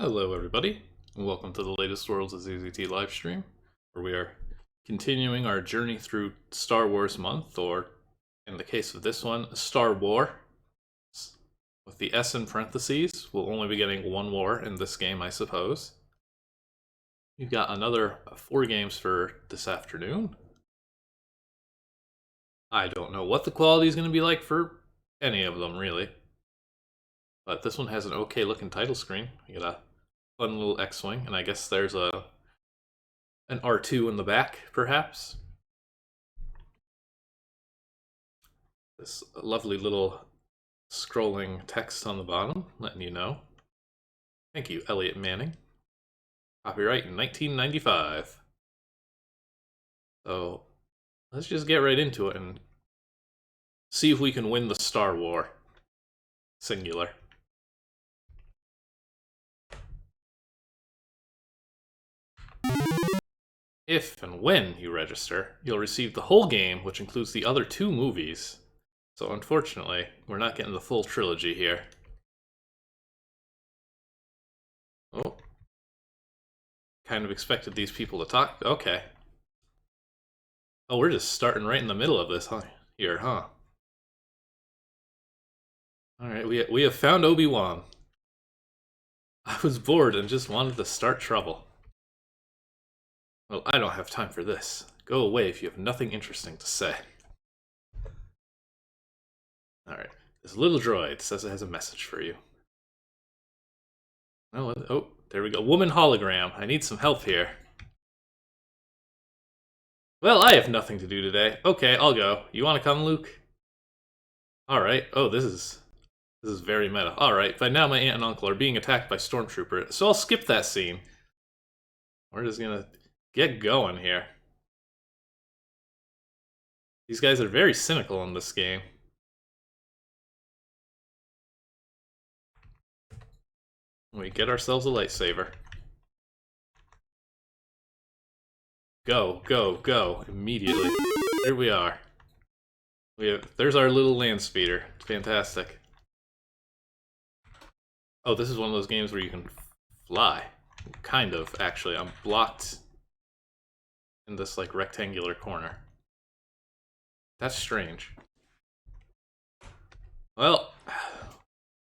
Hello everybody, and welcome to the latest Worlds of ZZT livestream, where we are continuing our journey through Star Wars month, or in the case of this one, Star War. With the S in parentheses, we'll only be getting one war in this game, I suppose. We've got another 4 games for this afternoon. I don't know what the quality is going to be like for any of them, really. But this one has an okay looking title screen. You got a fun little X-Wing, and I guess there's an R2 in the back, perhaps. This lovely little scrolling text on the bottom, letting you know. Thank you, Elliot Manning. Copyright in 1995. So, let's just get right into it and see if we can win the Star War. Singular. If and when you register, you'll receive the whole game, which includes the other 2 movies. So unfortunately, we're not getting the full trilogy here. Oh. Kind of expected these people to talk. Okay. Oh, we're just starting right in the middle of this here, huh? Alright, we have found Obi-Wan. I was bored and just wanted to start trouble. Well, I don't have time for this. Go away if you have nothing interesting to say. Alright, this little droid says it has a message for you. Oh, there we go. Woman hologram. I need some help here. Well, I have nothing to do today. Okay, I'll go. You want to come, Luke? Alright. Oh, this is very meta. Alright, by now my aunt and uncle are being attacked by stormtroopers, so I'll skip that scene. We're just gonna get going here. These guys are very cynical in this game. We get ourselves a lightsaber. Go, go, go, immediately. Here we are. There's our little land speeder. Fantastic. Oh, this is one of those games where you can fly. Kind of, actually. I'm blocked in this, like, rectangular corner. That's strange. Well,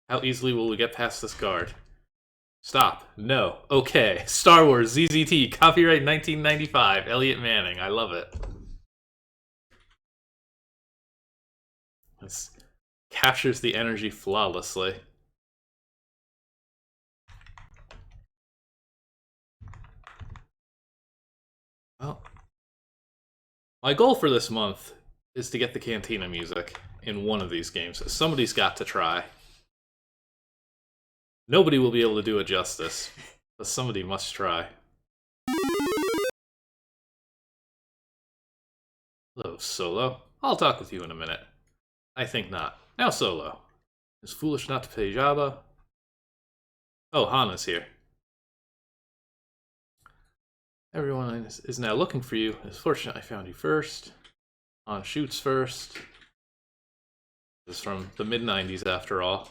how easily will we get past this guard? Stop. No. Okay. Star Wars ZZT, copyright 1995. Elliot Manning. I love it. This captures the energy flawlessly. Well, my goal for this month is to get the cantina music in one of these games. Somebody's got to try. Nobody will be able to do it justice, but somebody must try. Hello, Solo. I'll talk with you in a minute. I think not. Now, Solo. Is foolish not to pay Jabba? Oh, Hana's here. Everyone is now looking for you. It's fortunate I found you first. Han shoots first. This is from the mid-90s, after all.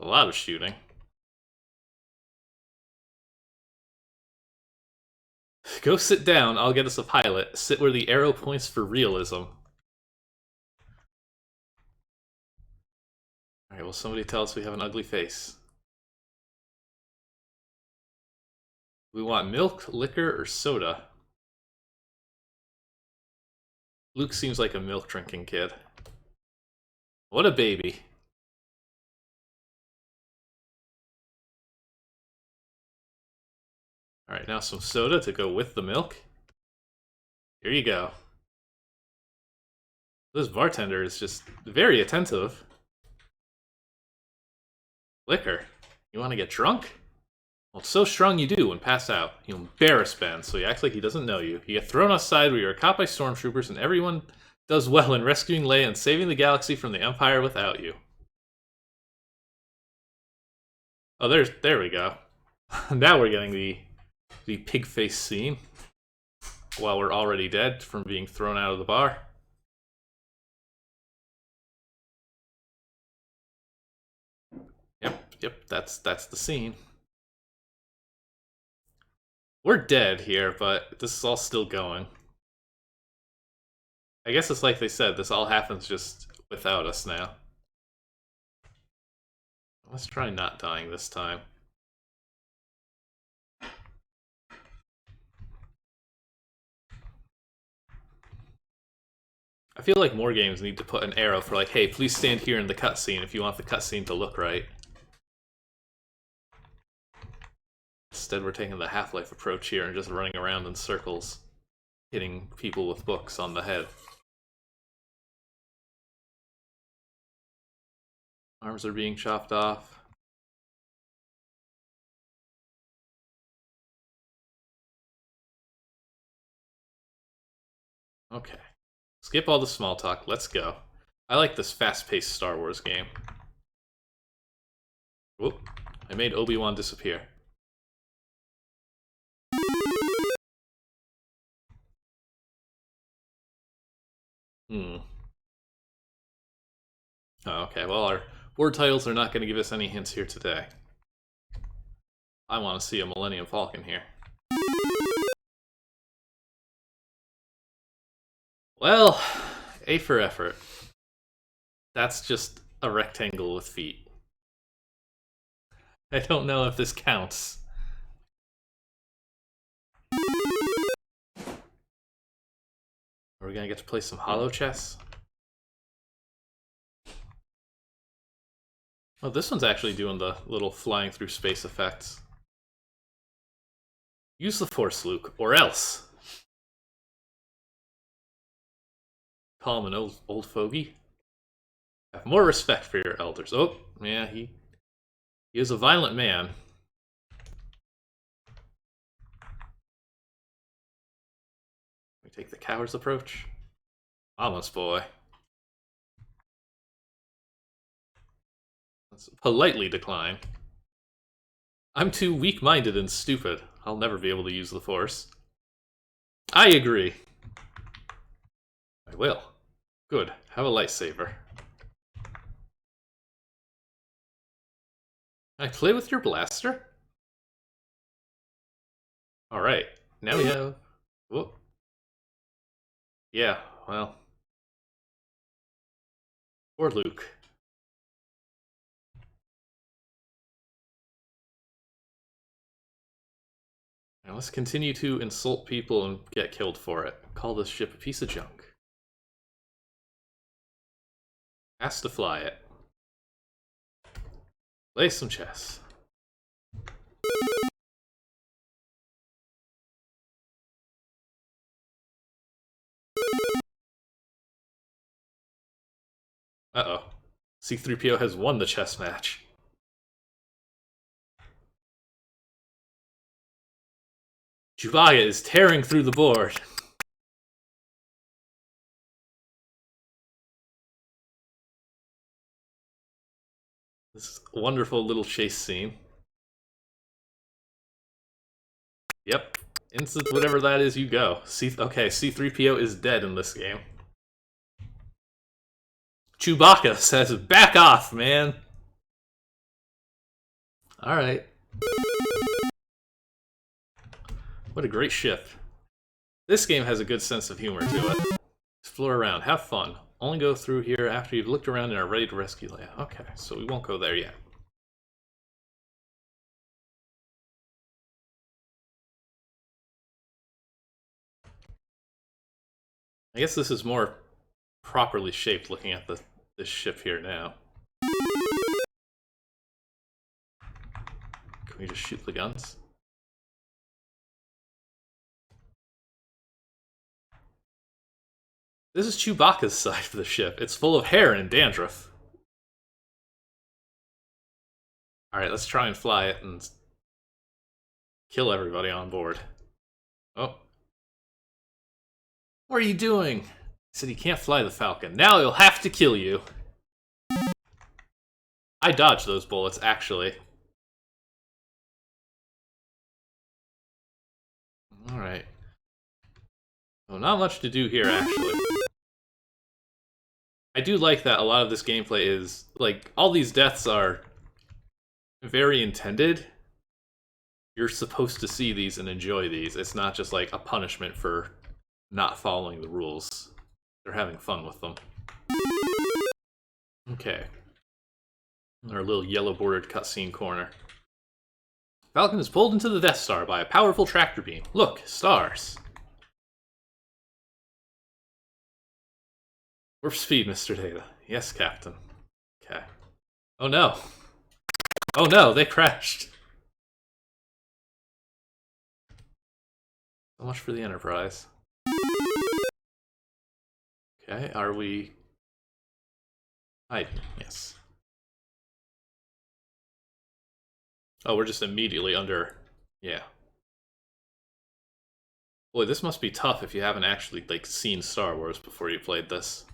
A lot of shooting. Go sit down, I'll get us a pilot. Sit where the arrow points for realism. Alright, will somebody tell us we have an ugly face? We want milk, liquor, or soda? Luke seems like a milk-drinking kid. What a baby. Alright, now some soda to go with the milk. Here you go. This bartender is just very attentive. Liquor. You want to get drunk? Well, it's so strong you do and pass out. You embarrass Ben, so he acts like he doesn't know you. You get thrown outside where you're caught by stormtroopers, and everyone does well in rescuing Leia and saving the galaxy from the Empire without you. Oh, there we go. Now we're getting the pig face scene. While we're already dead from being thrown out of the bar. Yep, Yep, that's the scene. We're dead here, but this is all still going. I guess it's like they said, this all happens just without us now. Let's try not dying this time. I feel like more games need to put an arrow for like, hey, please stand here in the cutscene if you want the cutscene to look right. Instead, we're taking the Half-Life approach here and just running around in circles, hitting people with books on the head. Arms are being chopped off. Okay. Skip all the small talk, let's go. I like this fast-paced Star Wars game. Whoop. I made Obi-Wan disappear. Oh, okay, well, our word titles are not going to give us any hints here today. I want to see a Millennium Falcon here. Well, A for effort. That's just a rectangle with feet. I don't know if this counts. Are we gonna get to play some hollow chess? Oh, this one's actually doing the little flying through space effects. Use the Force, Luke, or else. Call him an old fogey. Have more respect for your elders. Oh, yeah, he is a violent man. We take the coward's approach. Mama's boy. Let's politely decline. I'm too weak-minded and stupid. I'll never be able to use the Force. I agree. I will. Good. Have a lightsaber. Can I play with your blaster? Alright. Now we have... Whoop. Yeah, well... Poor Luke. Now let's continue to insult people and get killed for it. Call this ship a piece of junk. Has to fly it. Play some chess. Uh-oh. C-3PO has won the chess match. Chewbacca is tearing through the board. This wonderful little chase scene. Yep. Instant whatever that is, you go. Okay, C-3PO is dead in this game. Chewbacca says, back off, man! Alright. What a great ship. This game has a good sense of humor to it. Explore around, have fun. Only go through here after you've looked around and are ready to rescue Leia. Okay, so we won't go there yet. I guess this is more properly shaped looking at this ship here now. Can we just shoot the guns? This is Chewbacca's side of the ship. It's full of hair and dandruff. Alright, let's try and fly it and kill everybody on board. Oh. What are you doing? He said he can't fly the Falcon. Now he'll have to kill you. I dodged those bullets, actually. Alright. Well, not much to do here, actually. I do like that a lot of this gameplay is, like, all these deaths are very intended. You're supposed to see these and enjoy these. It's not just like a punishment for not following the rules. They're having fun with them. Okay. Our little yellow bordered cutscene corner. Falcon is pulled into the Death Star by a powerful tractor beam. Look, stars. Warp speed, Mr. Data. Yes, Captain. Okay. Oh no. Oh no, they crashed. So much for the Enterprise. Okay, are we hiding? Yes. Oh, we're just immediately under... Yeah. Boy, this must be tough if you haven't actually, like, seen Star Wars before you played this.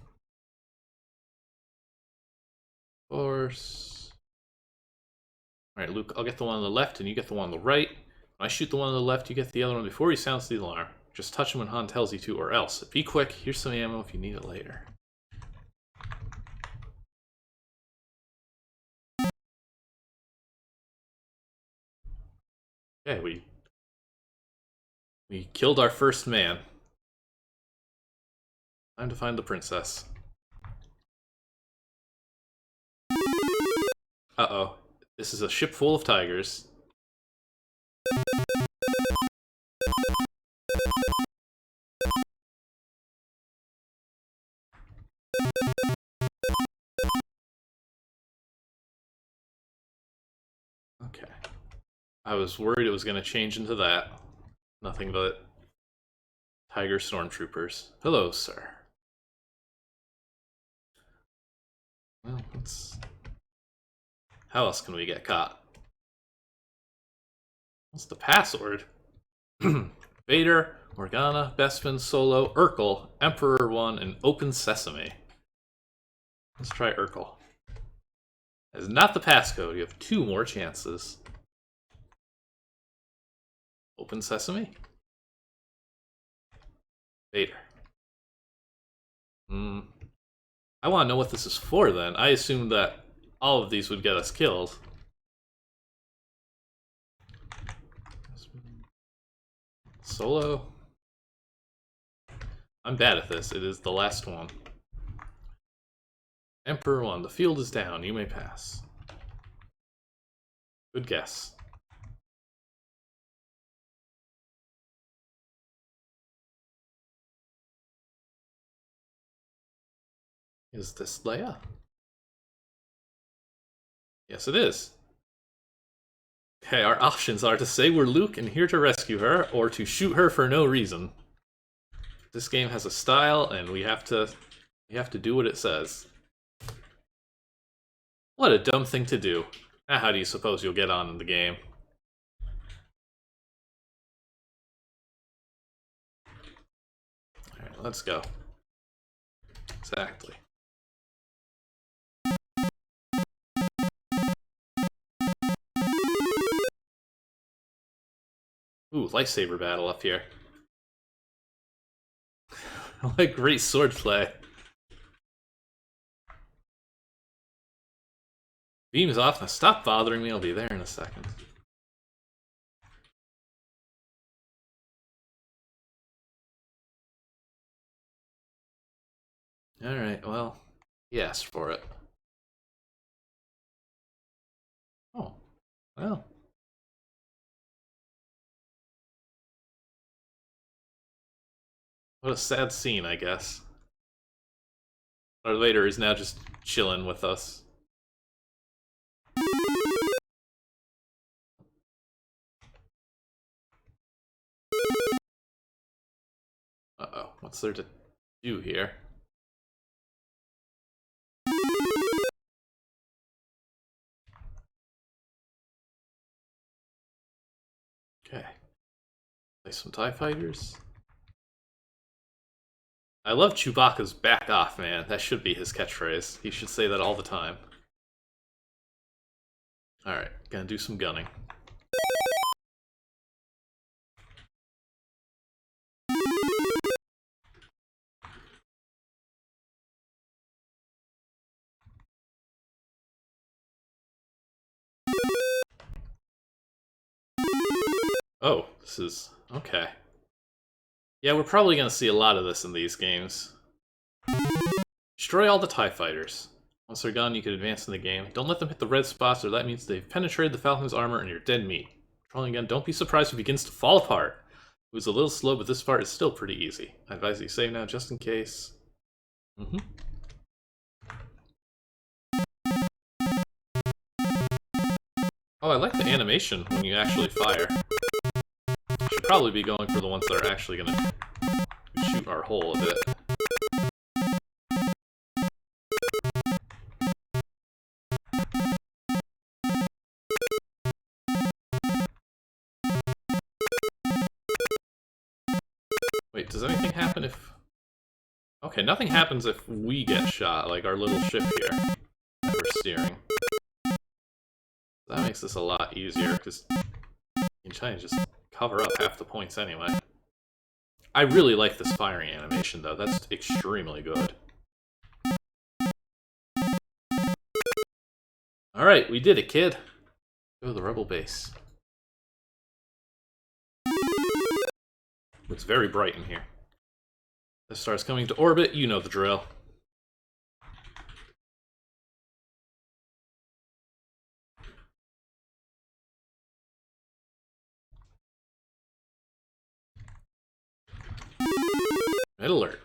Of course. Alright, Luke, I'll get the one on the left and you get the one on the right. When I shoot the one on the left, you get the other one before he sounds the alarm. Just touch him when Han tells you to, or else. Be quick, here's some ammo if you need it later. Okay, we killed our first man. Time to find the princess. Uh-oh. This is a ship full of tigers. Okay. I was worried it was going to change into that. Nothing but tiger stormtroopers. Hello, sir. Well, let's... How else can we get caught? What's the password? Vader, Morgana, Bespin, Solo, Urkel, Emperor 1, and Open Sesame. Let's try Urkel. That is not the passcode. You have 2 more chances. Open Sesame? Vader. I want to know what this is for then. I assumed that all of these would get us killed. Solo? I'm bad at this. It is the last one. Emperor 1, the field is down. You may pass. Good guess. Is this Leia? Yes, it is. Okay, our options are to say we're Luke and here to rescue her, or to shoot her for no reason. This game has a style, and we have to do what it says. What a dumb thing to do. Now, how do you suppose you'll get on in the game? Alright, let's go. Exactly. Ooh, lightsaber battle up here. What great swordplay. Beam's off. Now stop bothering me. I'll be there in a second. Alright, well, he asked for it. Oh, well. What a sad scene, I guess. Our Vader is now just chilling with us. Uh-oh, what's there to do here? Okay. Play some TIE fighters. I love Chewbacca's back off, man. That should be his catchphrase. He should say that all the time. Alright, gonna do some gunning. Oh, this is... okay. Yeah, we're probably going to see a lot of this in these games. Destroy all the TIE fighters. Once they're gone, you can advance in the game. Don't let them hit the red spots, or that means they've penetrated the Falcon's armor and you're dead meat. Trolling again, don't be surprised if it begins to fall apart. It was a little slow, but this part is still pretty easy. I advise that you save now just in case. Oh, I like the animation when you actually fire. Should probably be going for the ones that are actually gonna shoot our hole a bit. Wait, does anything happen if... okay, nothing happens if we get shot, like our little ship here that we're steering. That makes this a lot easier, because you can try and just cover up half the points anyway. I really like this firing animation, though. That's extremely good. Alright, we did it, kid. Go to the rebel base. It's very bright in here. The star's coming to orbit, you know the drill. Red alert.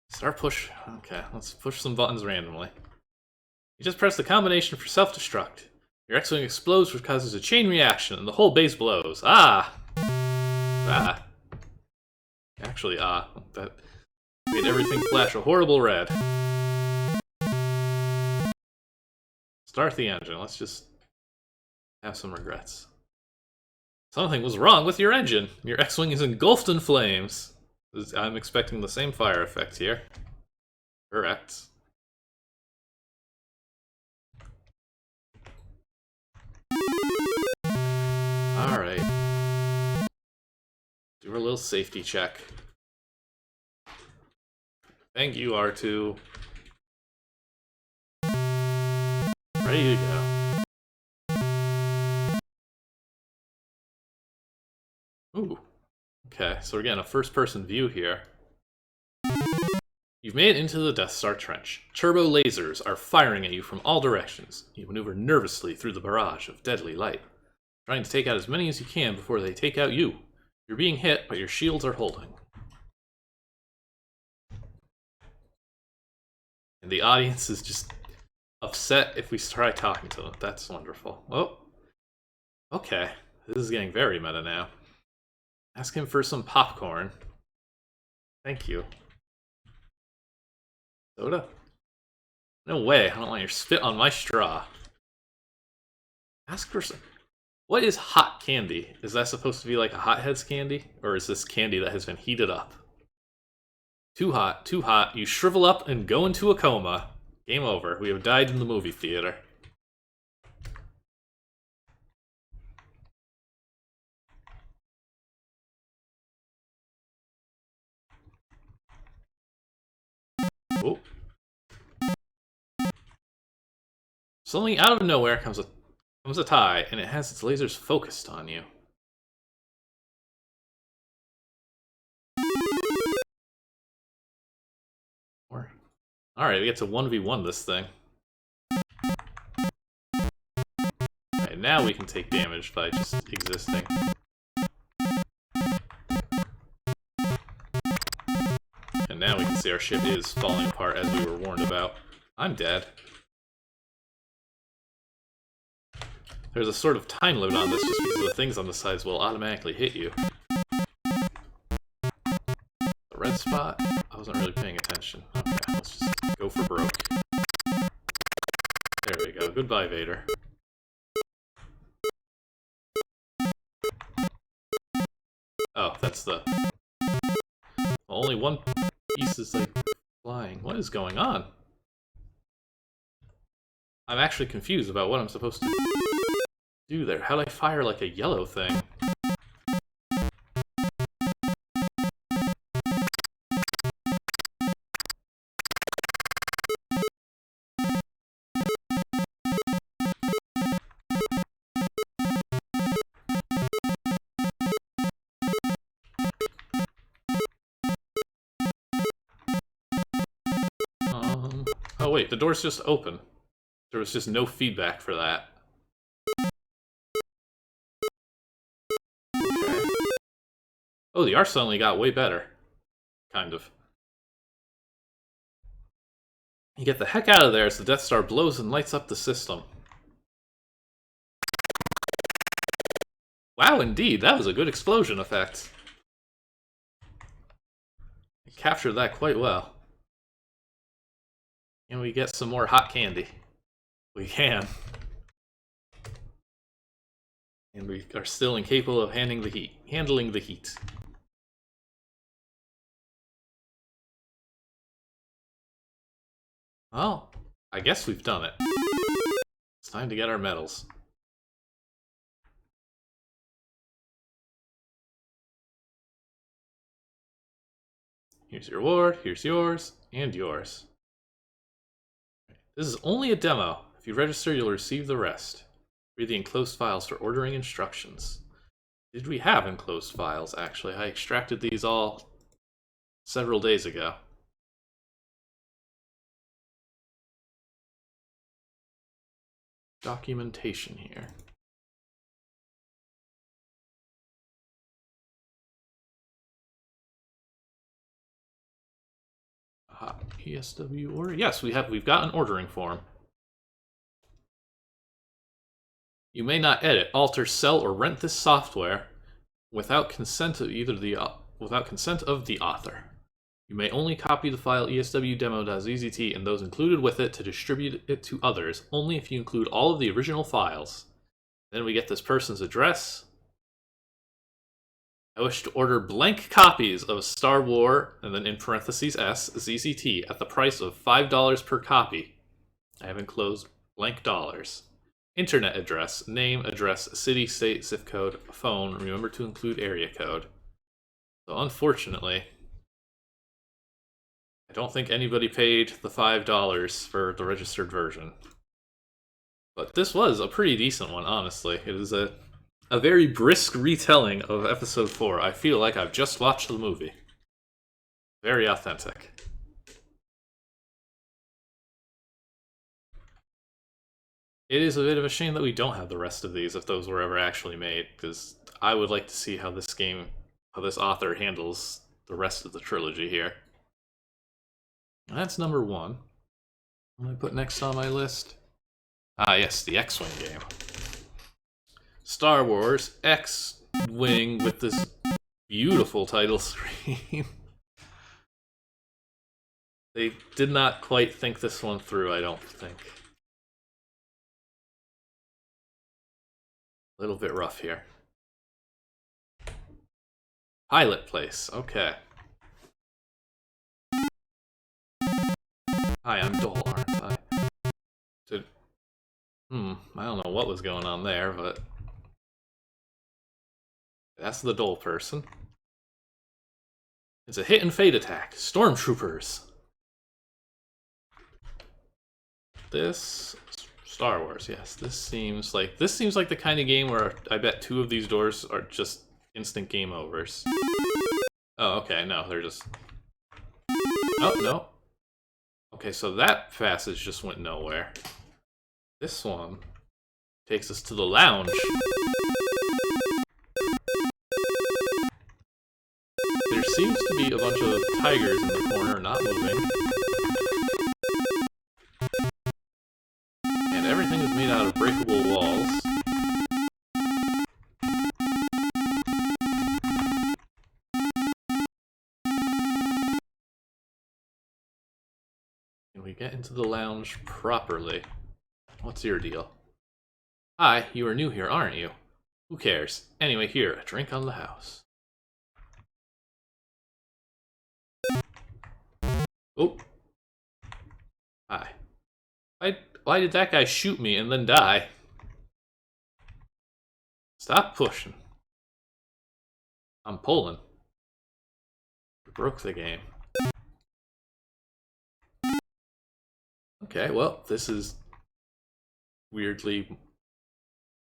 Start push. Okay, let's push some buttons randomly. You just press the combination for self-destruct. Your X-Wing explodes, which causes a chain reaction, and the whole base blows. Ah! Ah. Actually, that made everything flash a horrible red. Start the engine. Let's just have some regrets. Something was wrong with your engine. Your X-Wing is engulfed in flames. I'm expecting the same fire effect here. Correct. Alright. Do a little safety check. Thank you, R2. Ready to go. Ooh. Okay, so we're getting a first-person view here. You've made it into the Death Star trench. Turbo lasers are firing at you from all directions. You maneuver nervously through the barrage of deadly light, trying to take out as many as you can before they take out you. You're being hit, but your shields are holding. And the audience is just upset if we try talking to them. That's wonderful. Oh. Okay. This is getting very meta now. Ask him for some popcorn. Thank you. Soda? No way, I don't want your spit on my straw. Ask for some... what is hot candy? Is that supposed to be like a hothead's candy? Or is this candy that has been heated up? Too hot, you shrivel up and go into a coma. Game over, we have died in the movie theater. Oh. Suddenly, out of nowhere comes a TIE, and it has its lasers focused on you. Alright, we get to 1v1 this thing. Alright, now we can take damage by just existing. And now we can see our ship is falling apart as we were warned about. I'm dead. There's a sort of time limit on this just because the things on the sides will automatically hit you. The red spot? I wasn't really paying attention. Okay, let's just go for broke. There we go. Goodbye, Vader. Oh, that's the... only one piece is, like, flying. What is going on? I'm actually confused about what I'm supposed to do there. How do I fire, like, a yellow thing? Oh wait, the door's just open. There was just no feedback for that. Okay. Oh, the art suddenly got way better. Kind of. You get the heck out of there as the Death Star blows and lights up the system. Wow, indeed, that was a good explosion effect. You captured that quite well. And we get some more hot candy. We can. And we are still incapable of handling the heat. Well, I guess we've done it. It's time to get our medals. Here's your reward, here's yours, and yours. This is only a demo. If you register, you'll receive the rest. Read the enclosed files for ordering instructions. Did we have enclosed files, actually? I extracted these all several days ago. Documentation here. PSW order? Yes, we've got an ordering form. You may not edit, alter, sell, or rent this software without consent of the author. You may only copy the file eswdemo.zzt and those included with it to distribute it to others, only if you include all of the original files. Then we get this person's address. I wish to order blank copies of Star Wars, and then in parentheses S, ZZT, at the price of $5 per copy. I have enclosed blank dollars. Internet address, name, address, city, state, zip code, phone. Remember to include area code. So unfortunately, I don't think anybody paid the $5 for the registered version. But this was a pretty decent one, honestly. It is a very brisk retelling of Episode 4. I feel like I've just watched the movie. Very authentic. It is a bit of a shame that we don't have the rest of these if those were ever actually made, because I would like to see how this author handles the rest of the trilogy here. That's number 1. What do I put next on my list? Ah, yes, the X-Wing game. Star Wars X-Wing with this beautiful title screen. They did not quite think this one through, I don't think. A little bit rough here. Pilot place, okay. Hi, I'm dull, aren't I? I don't know what was going on there, but that's the dull person. It's a hit and fade attack. Stormtroopers. This Star Wars, yes. This seems like the kind of game where I bet 2 of these doors are just instant game overs. Oh, okay, no, they're just... Oh, no. Okay, so that passage just went nowhere. This one takes us to the lounge. There seems to be a bunch of tigers in the corner not moving. And everything is made out of breakable walls. Can we get into the lounge properly? What's your deal? Hi, you are new here, aren't you? Who cares? Anyway, here, a drink on the house. Oh. Hi. Why did that guy shoot me and then die? Stop pushing. I'm pulling. We broke the game. Okay, well, this is weirdly,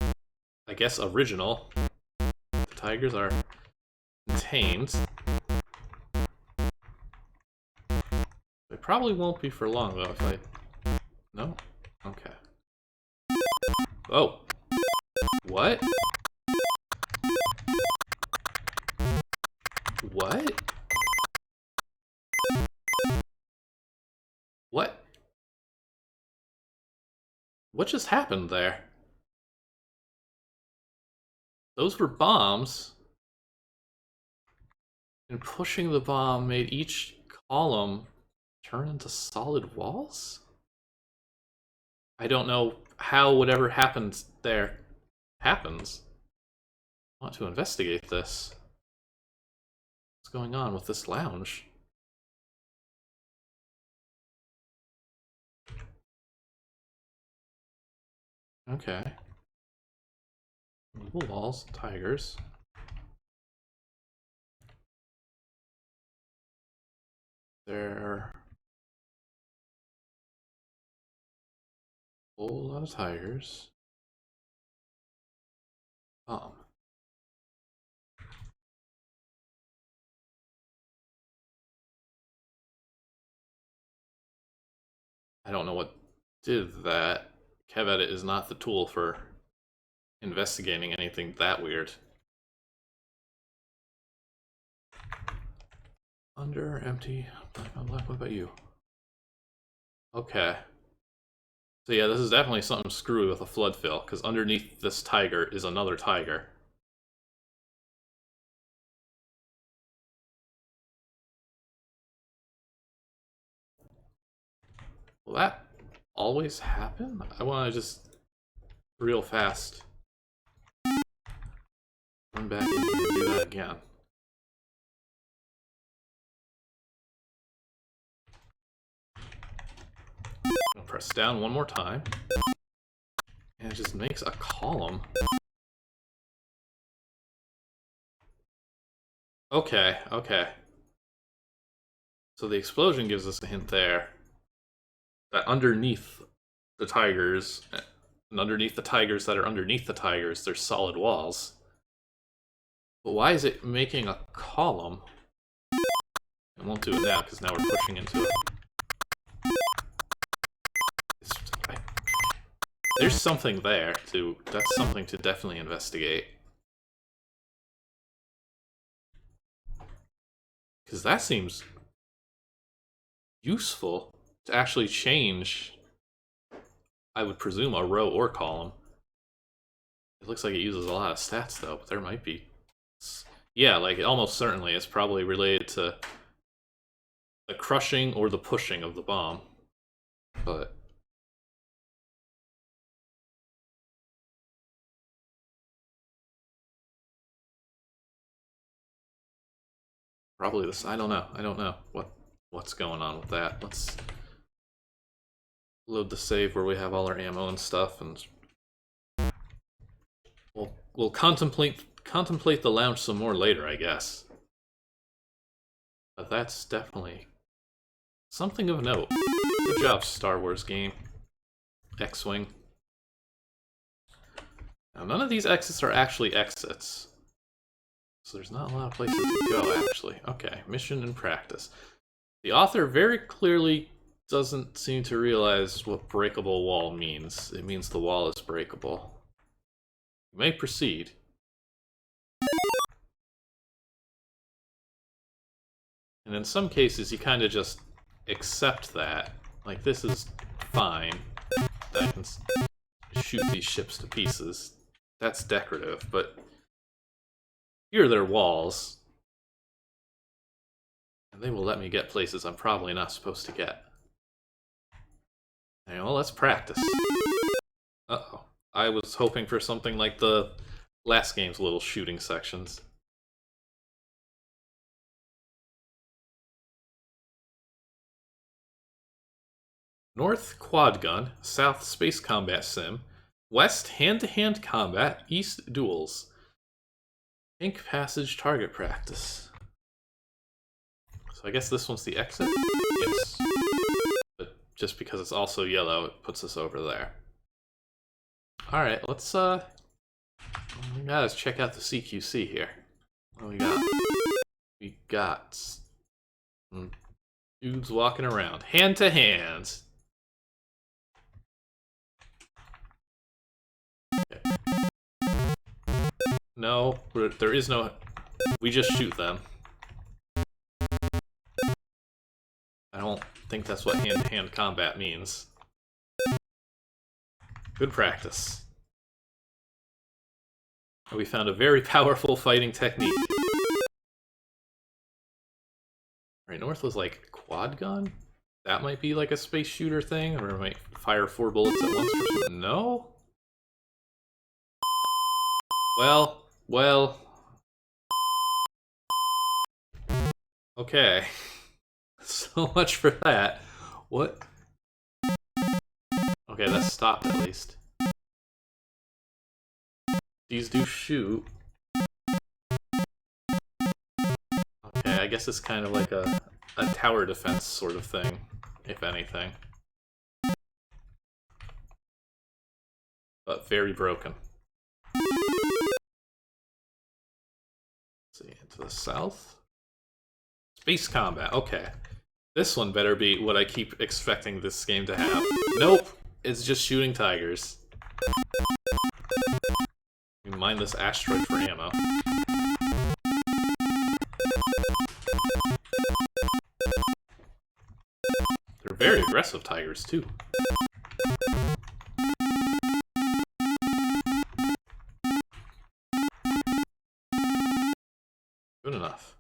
I guess, original. The tigers are tamed. They probably won't be for long, though, if I No? Okay. Oh. What? What? What? What just happened there? Those were bombs. And pushing the bomb made each column turn into solid walls? I don't know how whatever happens there happens. I want to investigate this. What's going on with this lounge? Okay. Movable walls, tigers. There a whole lot of tigers. I don't know what did that. KevEdit is not the tool for investigating anything that weird. Under, empty, black on black, what about you? Okay. So yeah, this is definitely something screwy with a flood fill, because underneath this tiger is another tiger. Will that always happen? I want to just real fast run back in here and do that again. I'll press down one more time. And it just makes a column. Okay, okay. So the explosion gives us a hint there that underneath the tigers, and underneath the tigers that are underneath the tigers, there's solid walls. But why is it making a column? I won't do it now, because now we're pushing into it. There's something there, too. That's something to definitely investigate. Because that seems useful to actually change, I would presume, a row or column. It looks like it uses a lot of stats, though, but there might be. Yeah, like, almost certainly it's probably related to the crushing or the pushing of the bomb. But probably this. I don't know. I don't know what's going on with that. Let's load the save where we have all our ammo and stuff, and we'll contemplate the lounge some more later, I guess. But that's definitely something of note. Good job, Star Wars game. X-Wing. Now, none of these exits are actually exits. So there's not a lot of places to go, actually. Okay, mission and practice. The author very clearly doesn't seem to realize what breakable wall means. It means the wall is breakable. You may proceed. And in some cases, you kind of just accept that. Like, this is fine. That I can shoot these ships to pieces. That's decorative, but here are their walls. And they will let me get places I'm probably not supposed to get. Anyway, well, let's practice. Uh-oh. I was hoping for something like the last game's little shooting sections. North quad gun, south space combat sim, west hand-to-hand combat, east duels. Ink passage target practice. So I guess this one's the exit? Yes. But just because it's also yellow, it puts us over there. Alright, let's we gotta check out the CQC here. What do we got? We got dudes walking around. Hand to hand. No, there is no... We just shoot them. I don't think that's what hand-to-hand combat means. Good practice. We found a very powerful fighting technique. Right, North was like quad gun? That might be like a space shooter thing, or it might fire 4 bullets at once or something. No? Well. Okay. So much for that. What? Okay, that stopped at least. These do shoot. Okay, I guess it's kind of like a tower defense sort of thing, if anything. But very broken. Let's see, to the south? Space combat, okay. This one better be what I keep expecting this game to have. Nope, it's just shooting tigers. You mine this asteroid for ammo. They're very aggressive tigers, too. Good enough.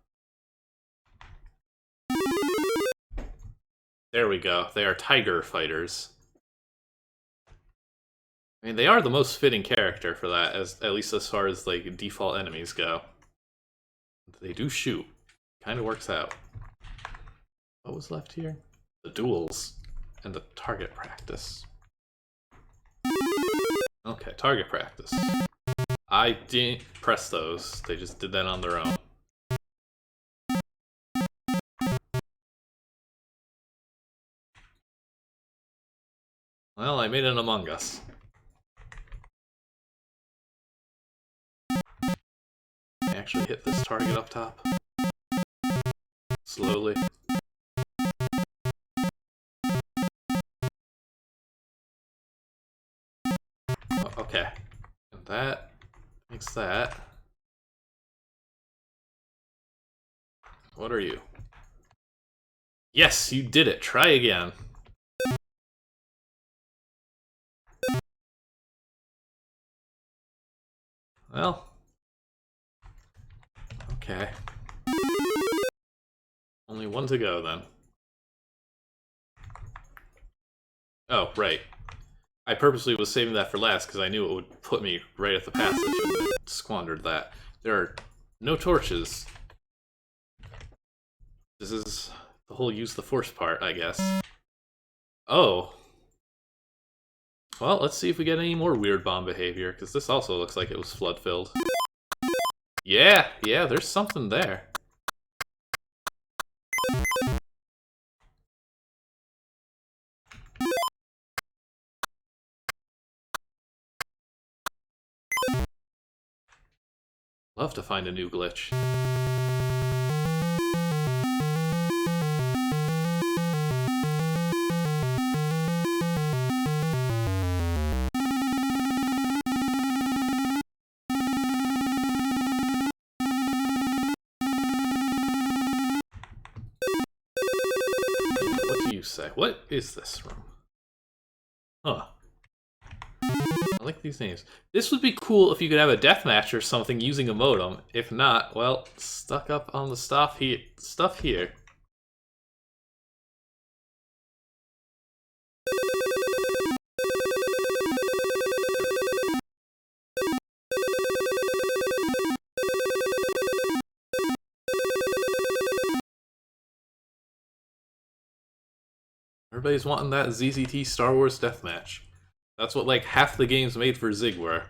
There we go. They are tiger fighters. I mean, they are the most fitting character for that, at least as far as like default enemies go. They do shoot. Kind of works out. What was left here? The duels and the target practice. Okay, target practice. I didn't press those. They just did that on their own. Well, I made an Among Us. I actually hit this target up top. Slowly. Oh, okay. And that makes that. What are you? Yes, you did it. Try again. Well. Okay. Only one to go, then. Oh, right. I purposely was saving that for last because I knew it would put me right at the passage and I squandered that. There are no torches. This is the whole use the force part, I guess. Oh. Well, let's see if we get any more weird bomb behavior, because this also looks like it was flood-filled. Yeah, there's something there. Love to find a new glitch. What do you say? What is this room? Huh. I like these names. This would be cool if you could have a deathmatch or something using a modem. If not, well, stuck up on the stuff here. Everybody's wanting that ZZT Star Wars deathmatch. That's what like half the games made for Zig were.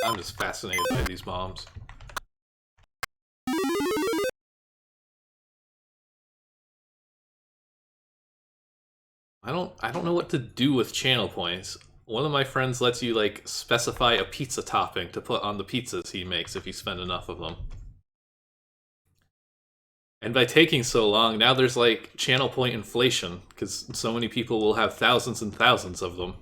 I'm just fascinated by these bombs. I don't know what to do with channel points. One of my friends lets you like specify a pizza topping to put on the pizzas he makes if you spend enough of them. And by taking so long, now there's like channel point inflation, because so many people will have thousands and thousands of them.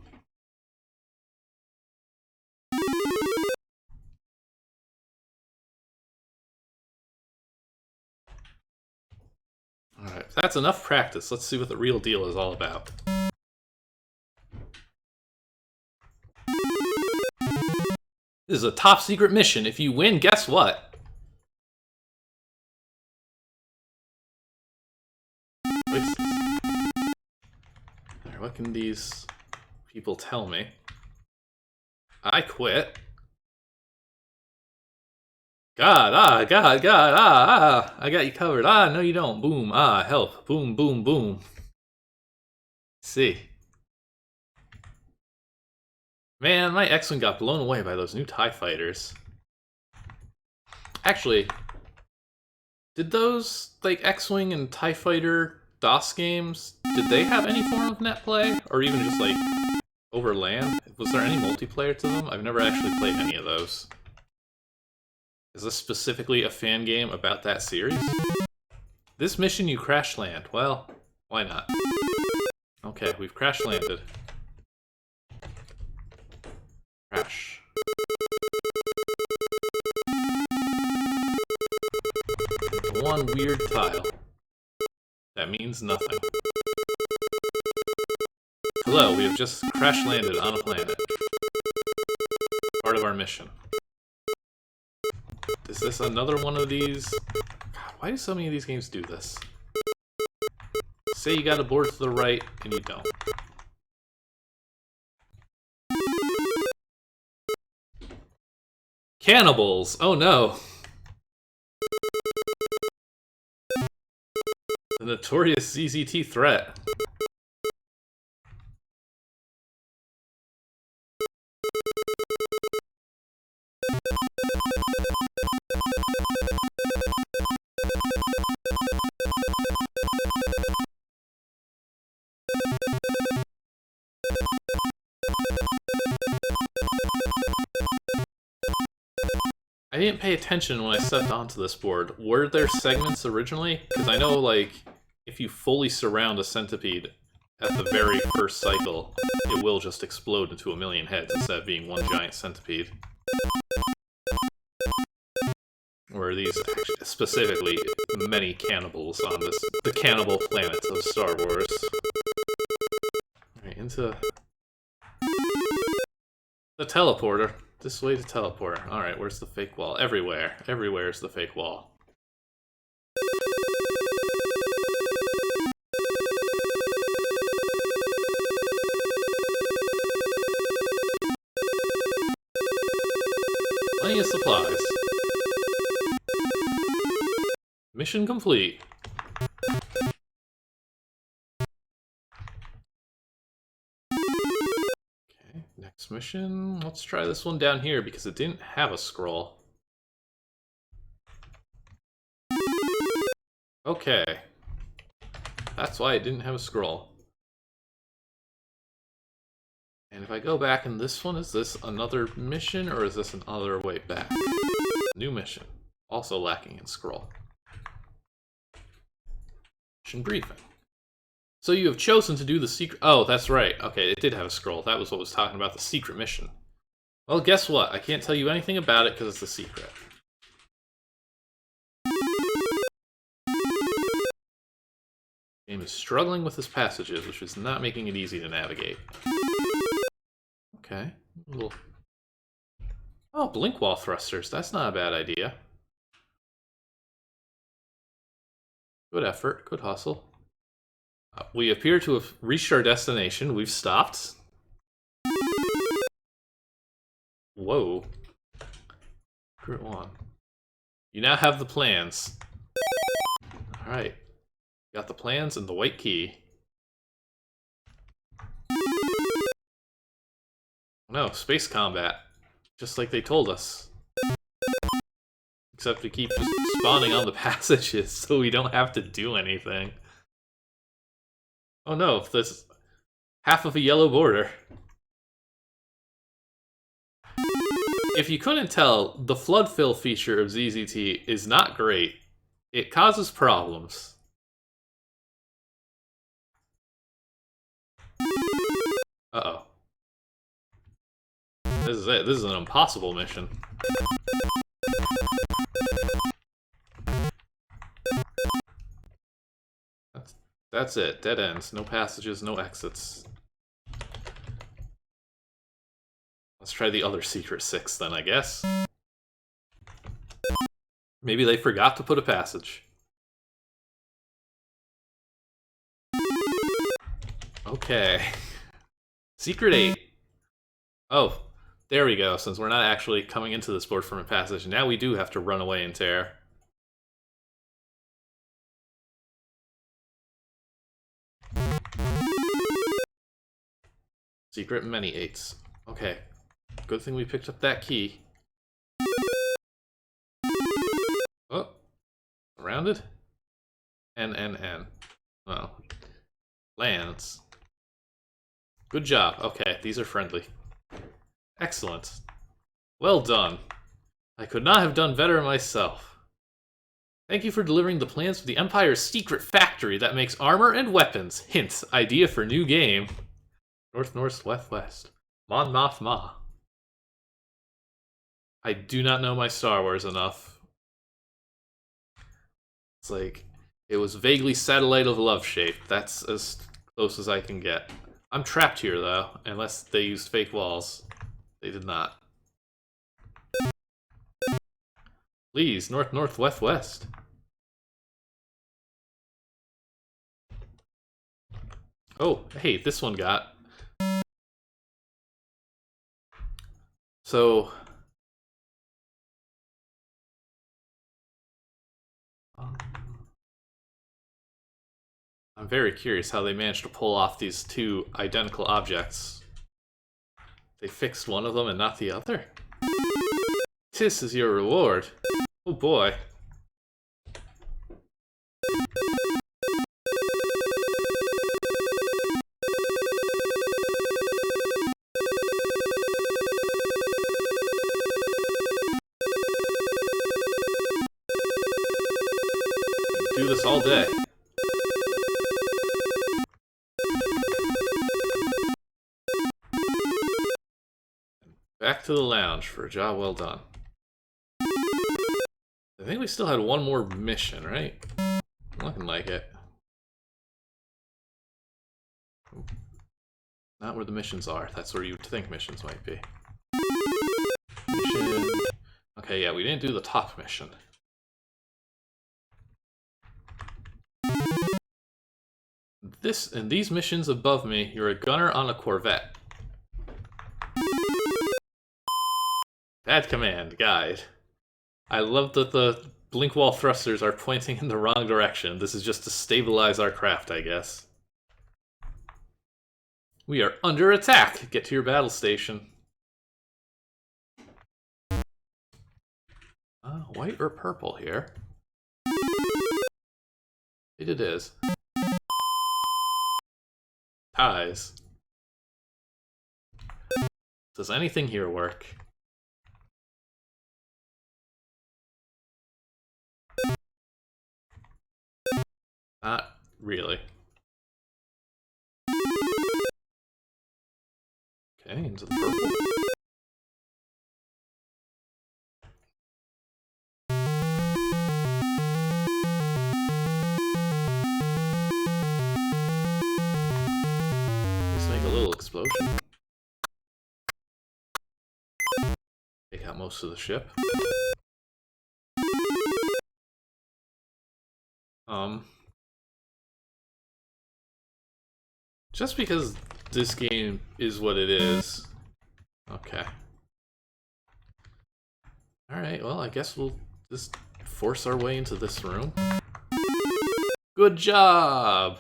Alright, that's enough practice. Let's see what the real deal is all about. This is a top secret mission. If you win, guess what? Alright, what can these people tell me? I quit. God, I got you covered. No you don't. Boom, help. Boom, boom, boom. See. Man, my X-Wing got blown away by those new TIE fighters. Actually, did those, like, X-Wing and TIE Fighter DOS games, did they have any form of net play? Or even just, like, over land? Was there any multiplayer to them? I've never actually played any of those. Is this specifically a fan game about that series? This mission you crash land. Well, why not? Okay, we've crash landed. Crash. One weird tile. That means nothing. Hello, we have just crash landed on a planet. Part of our mission. Is this another one of these? God, why do so many of these games do this? Say you got a board to the right, and you don't. Cannibals! Oh no! The notorious ZZT threat. I didn't pay attention when I stepped onto this board. Were there segments originally? Because I know, like, if you fully surround a centipede at the very first cycle, it will just explode into a million heads instead of being one giant centipede. Or are these specifically many cannibals on this, the cannibal planet of Star Wars? Alright, into the teleporter. This way to teleport. Alright, where's the fake wall? Everywhere. Everywhere is the fake wall. Plenty of supplies. Mission complete. Next mission, let's try this one down here because it didn't have a scroll. Okay. That's why it didn't have a scroll. And if I go back in this one, is this another mission or is this another way back? New mission. Also lacking in scroll. Mission briefing. So you have chosen to do the secret... Oh, that's right. Okay, it did have a scroll. That was what was talking about the secret mission. Well, guess what? I can't tell you anything about it because it's a secret. The game is struggling with its passages, which is not making it easy to navigate. Okay. Little... Oh, blink wall thrusters. That's not a bad idea. Good effort. Good hustle. We appear to have reached our destination. We've stopped. Whoa. Group 1. You now have the plans. Alright. Got the plans and the white key. No, space combat. Just like they told us. Except we keep just spawning on the passages so we don't have to do anything. Oh no, there's half of a yellow border. If you couldn't tell, the flood fill feature of ZZT is not great. It causes problems. Uh-oh. This is it. This is an impossible mission. That's it. Dead ends. No passages, no exits. Let's try the other secret 6 then, I guess. Maybe they forgot to put a passage. Okay. Secret 8. Oh, there we go. Since we're not actually coming into this board from a passage, now we do have to run away and tear. Secret many 8s. Okay. Good thing we picked up that key. Oh. Surrounded? N. Well. Lands. Good job. Okay, these are friendly. Excellent. Well done. I could not have done better myself. Thank you for delivering the plans for the Empire's secret factory that makes armor and weapons. Hint, idea for new game. North. Mon Moth Ma. I do not know my Star Wars enough. It's like, it was vaguely Satellite of Love shaped. That's as close as I can get. I'm trapped here, though, unless they used fake walls. They did not. Please, northwest. Oh, hey, this one got. So. I'm very curious how they managed to pull off these two identical objects. They fixed one of them and not the other? This is your reward. Oh boy. Do this all day. Back to the lounge for a job well done. I think we still had one more mission, right? Looking like it. Not where the missions are. That's where you'd think missions might be. Mission. Okay, yeah, we didn't do the top mission. In these missions above me, you're a gunner on a Corvette. Bad command, guide. I love that the blink wall thrusters are pointing in the wrong direction. This is just to stabilize our craft, I guess. We are under attack! Get to your battle station. White or purple here? It is. Ties. Does anything here work? Not really. Okay, into the purple. Let's make a little explosion. Take out most of the ship. Just because this game is what it is. Okay. Alright, well, I guess we'll just force our way into this room. Good job!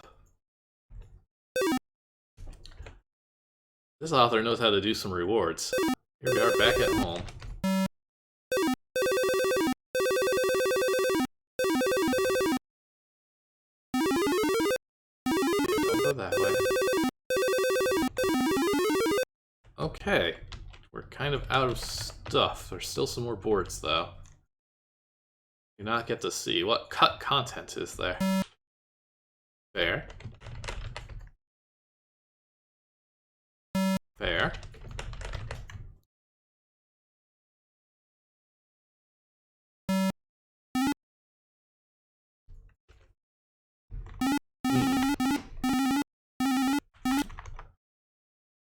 This author knows how to do some rewards. Here we are back at home. Don't go that way. Okay, we're kind of out of stuff. There's still some more boards, though. Do not get to see. What cut content is there? Fair. Fair.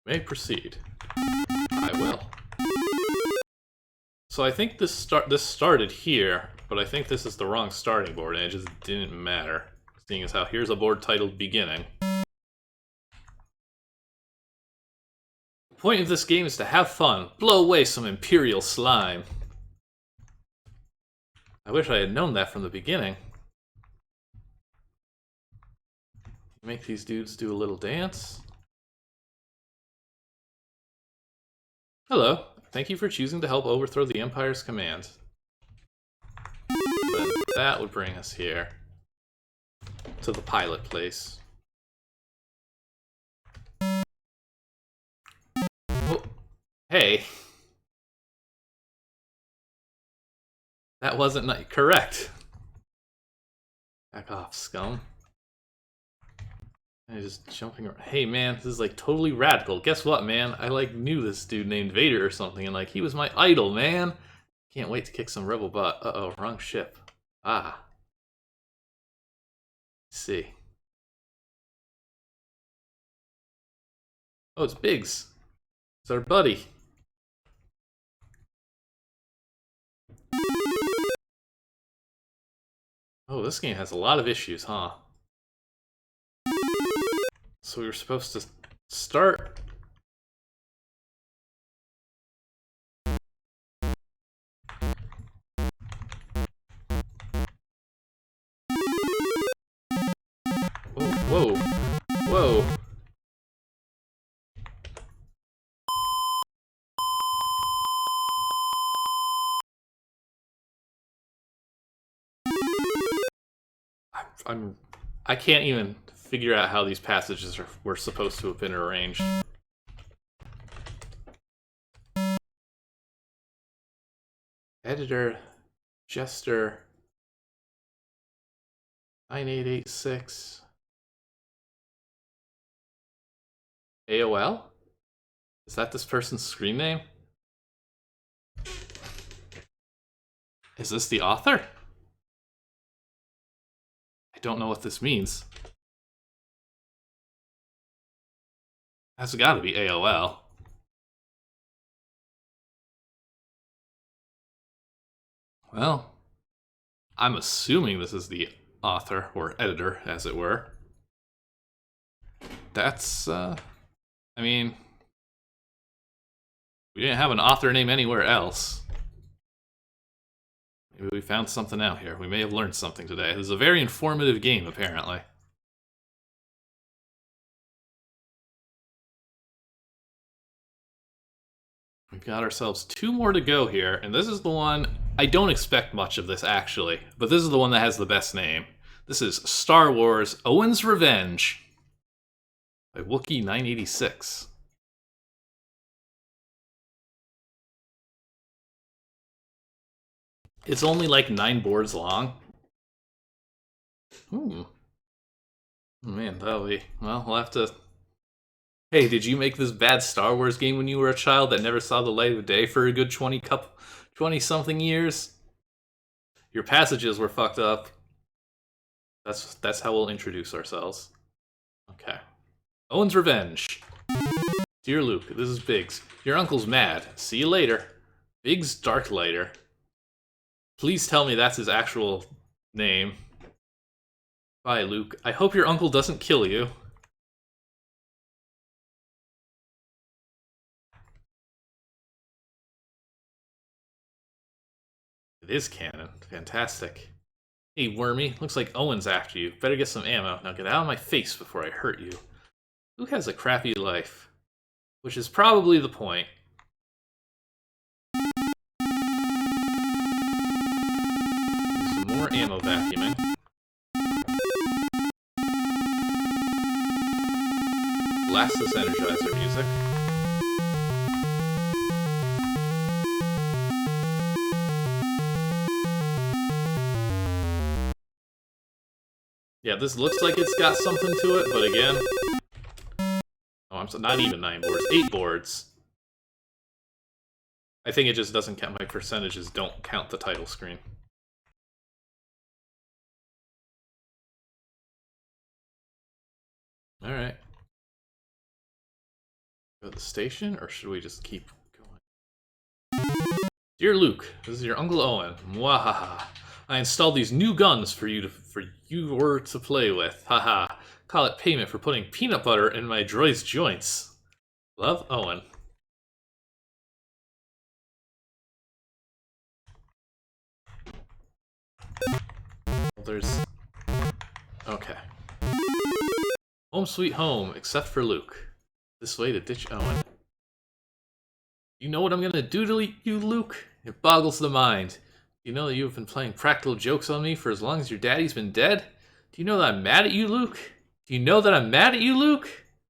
May proceed. I will. So I think this started here, but I think this is the wrong starting board, and it just didn't matter. Seeing as how here's a board titled Beginning. The point of this game is to have fun, blow away some Imperial slime. I wish I had known that from the beginning. Make these dudes do a little dance. Hello. Thank you for choosing to help overthrow the Empire's command. Then that would bring us here. To the pilot place. Oh, hey. That wasn't correct. Back off, scum. And just jumping around. Hey man, this is like totally radical. Guess what, man? I like knew this dude named Vader or something, and like he was my idol, man. Can't wait to kick some rebel butt. Uh-oh, wrong ship. Ah. Let's see. Oh, it's Biggs. It's our buddy. Oh, this game has a lot of issues, huh? So we were supposed to start... Whoa, whoa, whoa. I can't even figure out how these passages were supposed to have been arranged. Editor, Jester, 9886, AOL? Is that this person's screen name? Is this the author? I don't know what this means. That's gotta be AOL. Well, I'm assuming this is the author, or editor, as it were. That's, I mean... we didn't have an author name anywhere else. Maybe we found something out here. We may have learned something today. This is a very informative game, apparently. We've got ourselves 2 more to go here, and this is the one... I don't expect much of this, actually, but this is the one that has the best name. This is Star Wars Owen's Revenge by Wookie 986. It's only like 9 boards long. Oh man, that'll be... well, we'll have to... Hey, did you make this bad Star Wars game when you were a child that never saw the light of day for a good 20-something years? Your passages were fucked up. That's how we'll introduce ourselves. Okay. Owen's Revenge. Dear Luke, this is Biggs. Your uncle's mad. See you later. Biggs Darklighter. Please tell me that's his actual name. Bye, Luke. I hope your uncle doesn't kill you. It is canon. Fantastic. Hey, Wormy. Looks like Owen's after you. Better get some ammo. Now get out of my face before I hurt you. Who has a crappy life? Which is probably the point. Some more ammo vacuuming. Blast this Energizer music. Yeah, this looks like it's got something to it, but again... Oh, I'm so, not even 9 boards, 8 boards. I think it just doesn't count. My percentages don't count the title screen. Alright. Go to the station, or should we just keep going? Dear Luke, this is your Uncle Owen. Mwahaha. I installed these new guns for you to play with. Haha. Call it payment for putting peanut butter in my droid's joints. Love, Owen. Well, there's... Okay. Home sweet home, except for Luke. This way to ditch Owen. You know what I'm gonna do to you, Luke? It boggles the mind. Do you know that you have been playing practical jokes on me for as long as your daddy's been dead? Do you know that I'm mad at you, Luke? Do you know that I'm mad at you, Luke?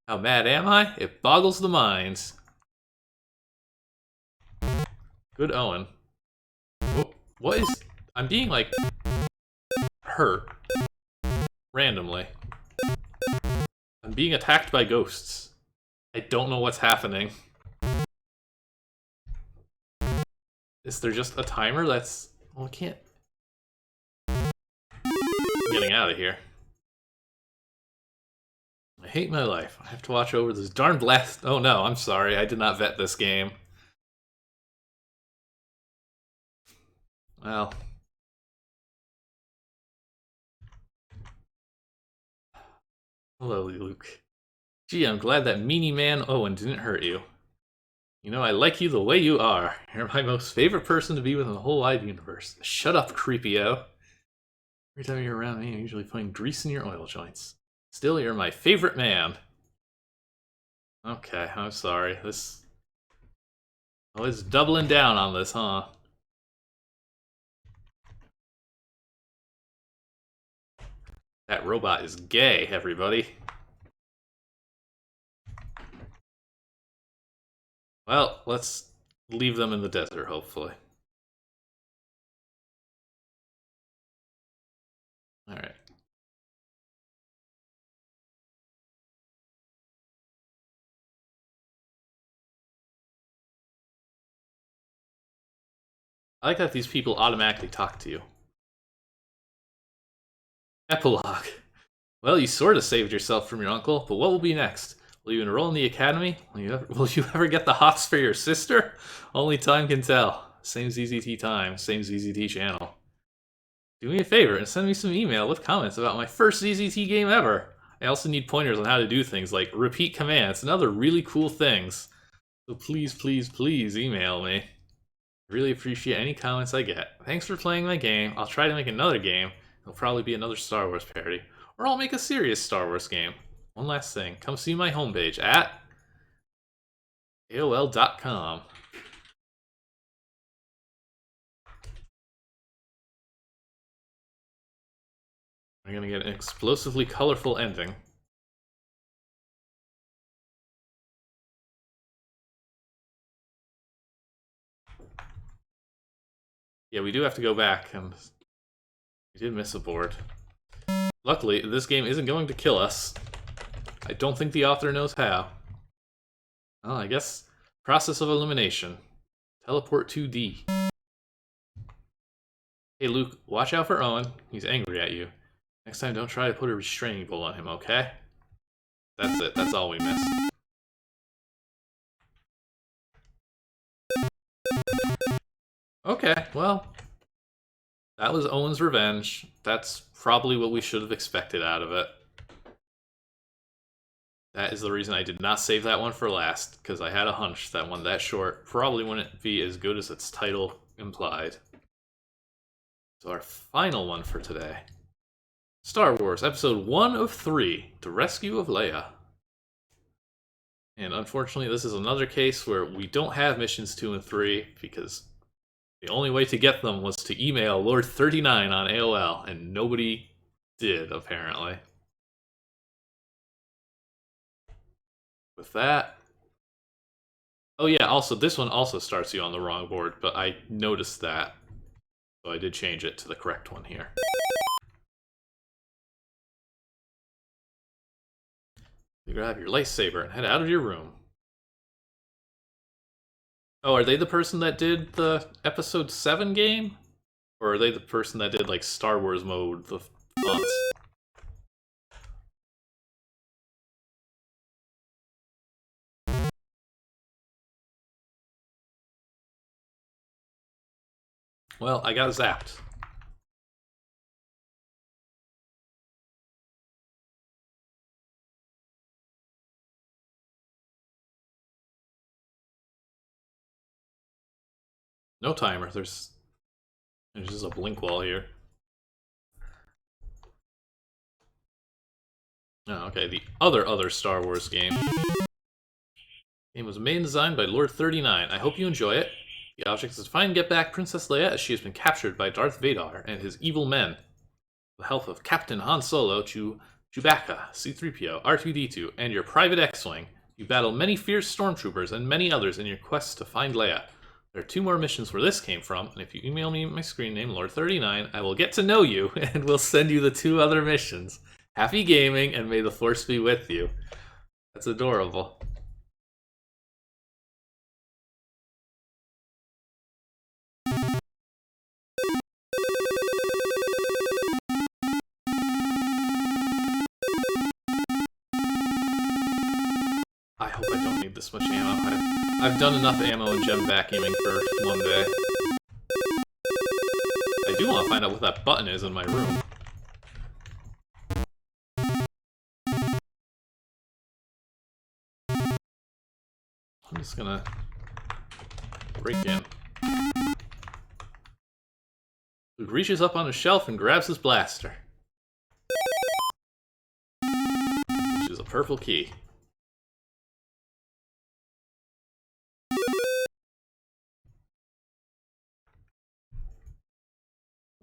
How mad am I? It boggles the mind. Good Owen. What is... I'm being, like, hurt. Randomly. I'm being attacked by ghosts. I don't know what's happening. Is there just a timer that's... Well, I can't... I'm getting out of here. I hate my life. I have to watch over this darn blast... Oh no, I'm sorry. I did not vet this game. Well... Hello, Luke. Gee, I'm glad that meanie man Owen didn't hurt you. You know, I like you the way you are. You're my most favorite person to be with in the whole wide universe. Shut up, creepy-o. Every time you're around me, I'm usually putting grease in your oil joints. Still, you're my favorite man. Okay, I'm sorry. This... Oh, it's doubling down on this, huh? That robot is gay, everybody. Well, let's leave them in the desert, hopefully. Alright. I like that these people automatically talk to you. Epilogue. Well, you sort of saved yourself from your uncle, but what will be next? Will you enroll in the academy? Will you ever get the hots for your sister? Only time can tell. Same ZZT time, same ZZT channel. Do me a favor and send me some email with comments about my first ZZT game ever. I also need pointers on how to do things like repeat commands and other really cool things. So please, please, please email me. I really appreciate any comments I get. Thanks for playing my game. I'll try to make another game. It'll probably be another Star Wars parody. Or I'll make a serious Star Wars game. One last thing. Come see my homepage at AOL.com. We're gonna get an explosively colorful ending. Yeah, we do have to go back, and we did miss a board. Luckily, this game isn't going to kill us. I don't think the author knows how. Well, I guess process of elimination. Teleport 2D. Hey Luke, watch out for Owen. He's angry at you. Next time, don't try to put a restraining bolt on him, okay? That's it. That's all we missed. Okay, well, that was Owen's revenge. That's probably what we should have expected out of it. That is the reason I did not save that one for last, because I had a hunch that one that short probably wouldn't be as good as its title implied. So our final one for today. Star Wars Episode 1 of 3, The Rescue of Leia. And unfortunately, this is another case where we don't have missions 2 and 3, because the only way to get them was to email Lord39 on AOL, and nobody did, apparently. With that... Oh yeah, also, this one also starts you on the wrong board, but I noticed that. So I did change it to the correct one here. You grab your lightsaber and head out of your room. Oh, are they the person that did the Episode 7 game? Or are they the person that did, like, Star Wars mode, the fonts? Well, I got zapped. No timer. There's just a blink wall here. Oh, okay. The other Star Wars game. The game was made and designed by Lord 39. I hope you enjoy it. The object is to find and get back Princess Leia as she has been captured by Darth Vader and his evil men. With the help of Captain Han Solo, Chewbacca, C-3PO, R2-D2, and your private X-Wing, you battle many fierce stormtroopers and many others in your quest to find Leia. There are 2 more missions where this came from, and if you email me my screen name, Lord39, I will get to know you, and we'll send you the 2 other missions. Happy gaming, and may the Force be with you. That's adorable. I hope I don't need this much ammo. I've done enough ammo and gem vacuuming for one day. I do want to find out what that button is in my room. I'm just gonna break in. Luke reaches up on a shelf and grabs his blaster, which is a purple key.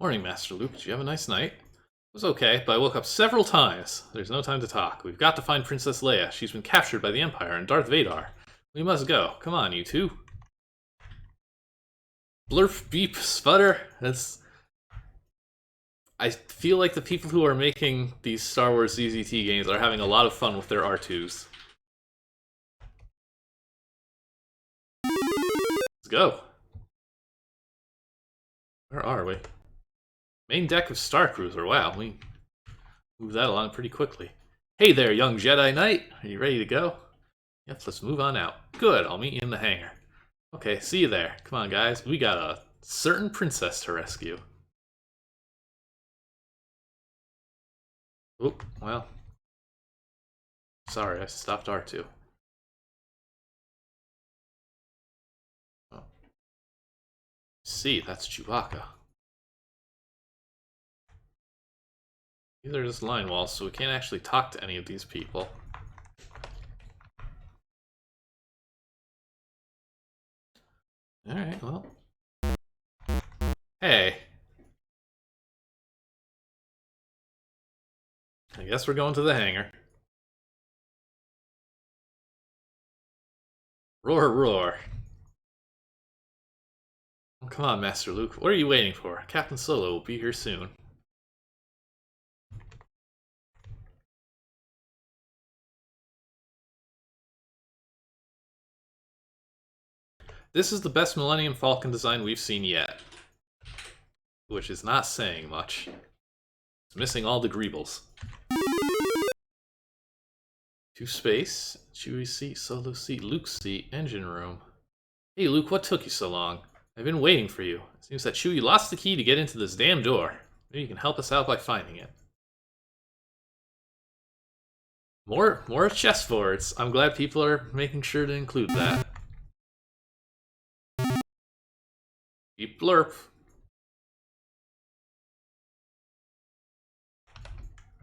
Morning, Master Luke. Did you have a nice night? It was okay, but I woke up several times. There's no time to talk. We've got to find Princess Leia. She's been captured by the Empire and Darth Vader. We must go. Come on, you 2. Blurf, beep, sputter. I feel like the people who are making these Star Wars ZZT games are having a lot of fun with their R2s. Let's go. Where are we? Main deck of Star Cruiser. Wow, we moved that along pretty quickly. Hey there, young Jedi Knight. Are you ready to go? Yep, let's move on out. Good, I'll meet you in the hangar. Okay, see you there. Come on, guys. We got a certain princess to rescue. Oop, well. Sorry, I stopped R2. Oh. See, that's Chewbacca. These are just line walls, so we can't actually talk to any of these people. Alright, well. Hey. I guess we're going to the hangar. Roar, roar. Oh, come on, Master Luke. What are you waiting for? Captain Solo will be here soon. This is the best Millennium Falcon design we've seen yet. Which is not saying much. It's missing all the greebles. 2 space, Chewie seat, Solo seat, Luke seat, engine room. Hey Luke, what took you so long? I've been waiting for you. It seems that Chewie lost the key to get into this damn door. Maybe you can help us out by finding it. More chessboards. I'm glad people are making sure to include that. Beep blurp.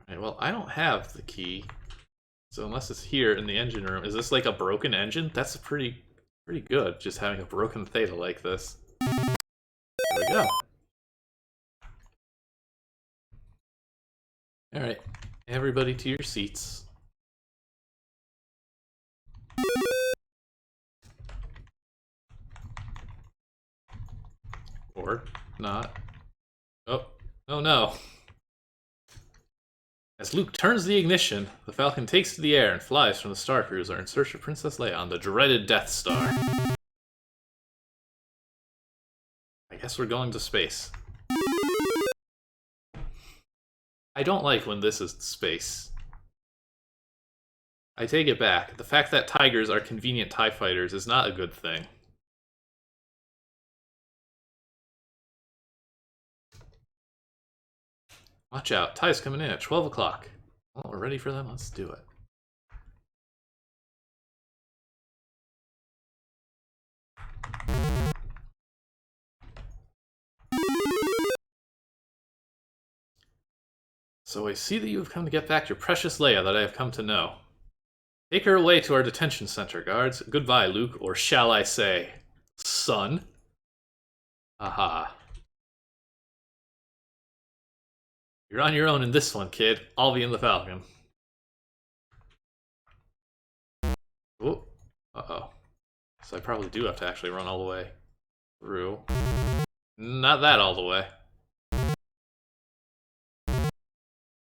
Alright, well, I don't have the key. So unless it's here in the engine room, is this like a broken engine? That's pretty good, just having a broken Theta like this. There we go. Alright, everybody to your seats. Or not. Oh, oh no. As Luke turns the ignition, the Falcon takes to the air and flies from the Star Cruiser in search of Princess Leia on the dreaded Death Star. I guess we're going to space. I don't like when this is space. I take it back. The fact that tigers are convenient TIE fighters is not a good thing. Watch out, TIE's coming in at 12 o'clock. Well, we're ready for them, let's do it. So I see that you have come to get back your precious Leia that I have come to know. Take her away to our detention center, guards. Goodbye, Luke, or shall I say, son? Aha. You're on your own in this one, kid. I'll be in the Falcon. Oh, uh-oh. So I probably do have to actually run all the way through. Not that all the way.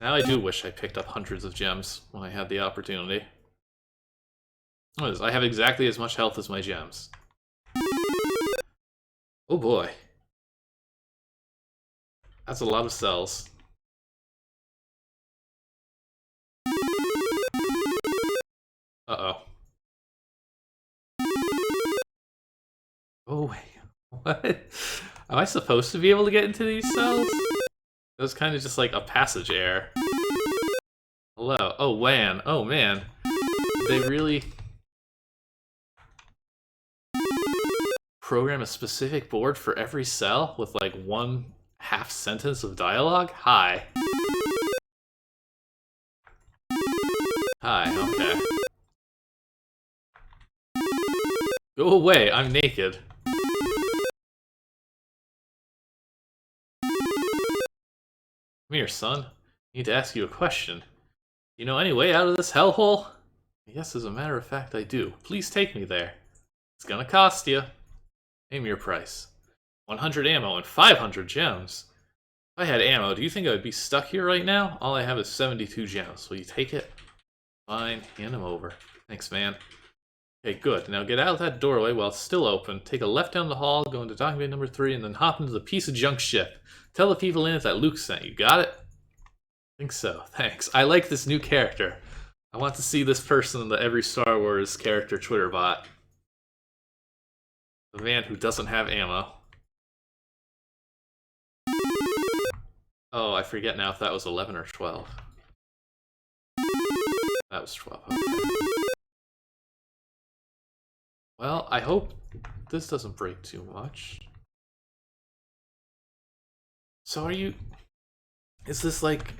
Now I do wish I picked up hundreds of gems when I had the opportunity. What is this? I have exactly as much health as my gems. Oh boy. That's a lot of cells. Uh-oh. Oh wait, what? Am I supposed to be able to get into these cells? It was kind of just like a passage error. Hello. Oh, WAN. Oh, man. They really program a specific board for every cell with like one half sentence of dialogue? Hi. Hi, okay. Go away, I'm naked. Come here, son. I need to ask you a question. You know any way out of this hellhole? Yes, as a matter of fact, I do. Please take me there. It's gonna cost you. Name your price. 100 ammo and 500 gems. If I had ammo, do you think I would be stuck here right now? All I have is 72 gems. Will you take it? Fine, hand them over. Thanks, man. Okay, good. Now get out of that doorway while it's still open. Take a left down the hall, go into document number 3, and then hop into the piece of junk ship. Tell the people in it that Luke sent you. Got it? I think so. Thanks. I like this new character. I want to see this person in the every Star Wars character Twitter bot. The man who doesn't have ammo. Oh, I forget now if that was 11 or 12. That was 12. Okay. Well, I hope this doesn't break too much. So are you... Is this like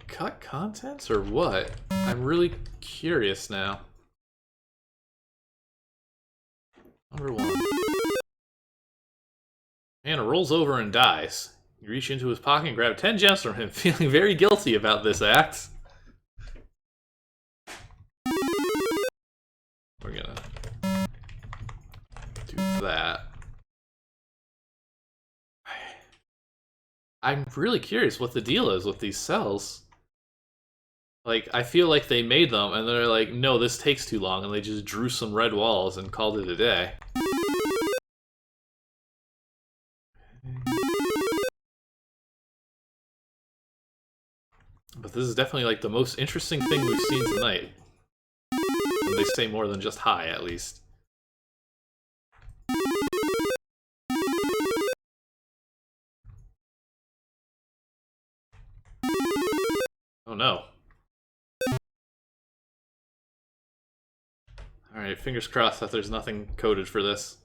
cut contents or what? I'm really curious now. Number 1. Man rolls over and dies. You reach into his pocket and grab 10 gems from him, feeling very guilty about this act. We're gonna do that. I'm really curious what the deal is with these cells. Like, I feel like they made them, and they're like, no, this takes too long, and they just drew some red walls and called it a day. But this is definitely, like, the most interesting thing we've seen tonight. And they say more than just hi, at least. Oh no. Alright, fingers crossed that there's nothing coded for this.